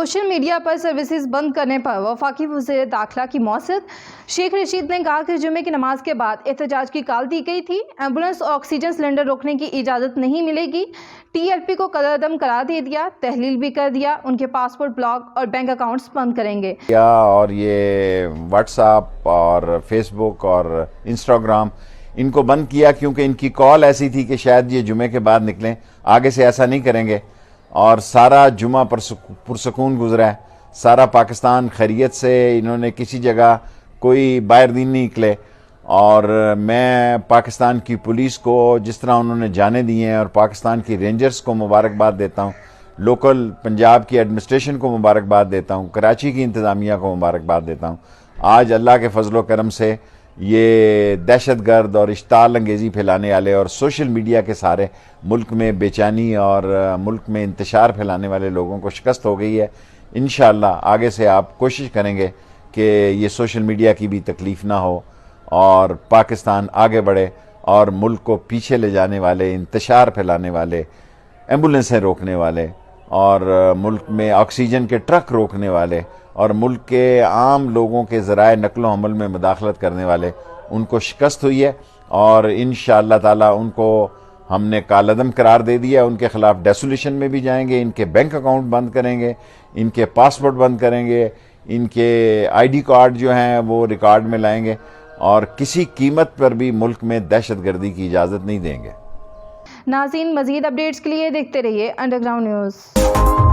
Social media पर services बंद करने पर वफाकी वज़ीर दाखिला की मौसद शेख रशीद ने कहा कि जुमे की नमाज के बाद एहतजाज की कॉल दी गई थी। एम्बुलेंस और ऑक्सीजन सिलेंडर रोकने की इजाज़त नहीं मिलेगी। TLP को कदम करार दे दिया, तहलील भी कर दिया। उनके पासपोर्ट ब्लॉक और बैंक अकाउंट्स बंद करेंगे। और ये व्हाट्सएप और फेसबुक और इंस्टाग्राम इनको बंद किया क्योंकि इनकी कॉल ऐसी थी कि शायद ये जुमे के बाद निकलें। आगे से ऐसा नहीं करेंगे और सारा जुमा पुरसकून गुजरा है। सारा पाकिस्तान खैरियत से, इन्होंने किसी जगह कोई बाहर दिन नहीं निकले। और मैं पाकिस्तान की पुलिस को जिस तरह उन्होंने जाने दिए हैं और पाकिस्तान की रेंजर्स को मुबारकबाद देता हूँ, लोकल पंजाब की एडमिनिस्ट्रेशन को मुबारकबाद देता हूँ, कराची की इंतज़ामिया को मुबारकबाद देता हूँ। आज अल्लाह के फजलो करम से ये दहशतगर्द और इश्ताल अंगेज़ी फैलाने वाले और सोशल मीडिया के सारे मुल्क में बेचैनी और मुल्क में इंतशार फैलाने वाले लोगों को शिकस्त हो गई है। इंशाअल्लाह आगे से आप कोशिश करेंगे कि ये सोशल मीडिया की भी तकलीफ़ ना हो और पाकिस्तान आगे बढ़े और मुल्क को पीछे ले जाने वाले, इंतशार फैलाने वाले, एम्बुलेंसें रोकने वाले और मुल्क में ऑक्सीजन के ट्रक रोकने वाले और मुल्क के आम लोगों के ज़राए नकलो हमल में मुदाखलत करने वाले, उनको शिकस्त हुई है और इंशाअल्लाह ताला उनको हमने कालअदम करार दे दिया। उनके ख़िलाफ़ डेसोल्यूशन में भी जाएंगे, इनके बैंक अकाउंट बंद करेंगे, इनके पासपोर्ट बंद करेंगे, इनके ID कार्ड जो हैं वो रिकॉर्ड में लाएंगे और किसी कीमत पर भी मुल्क में दहशतगर्दी की इजाज़त नहीं देंगे। नाज़रीन, मज़ीद अपडेट्स के लिए देखते रहिए अंडरग्राउंड न्यूज़।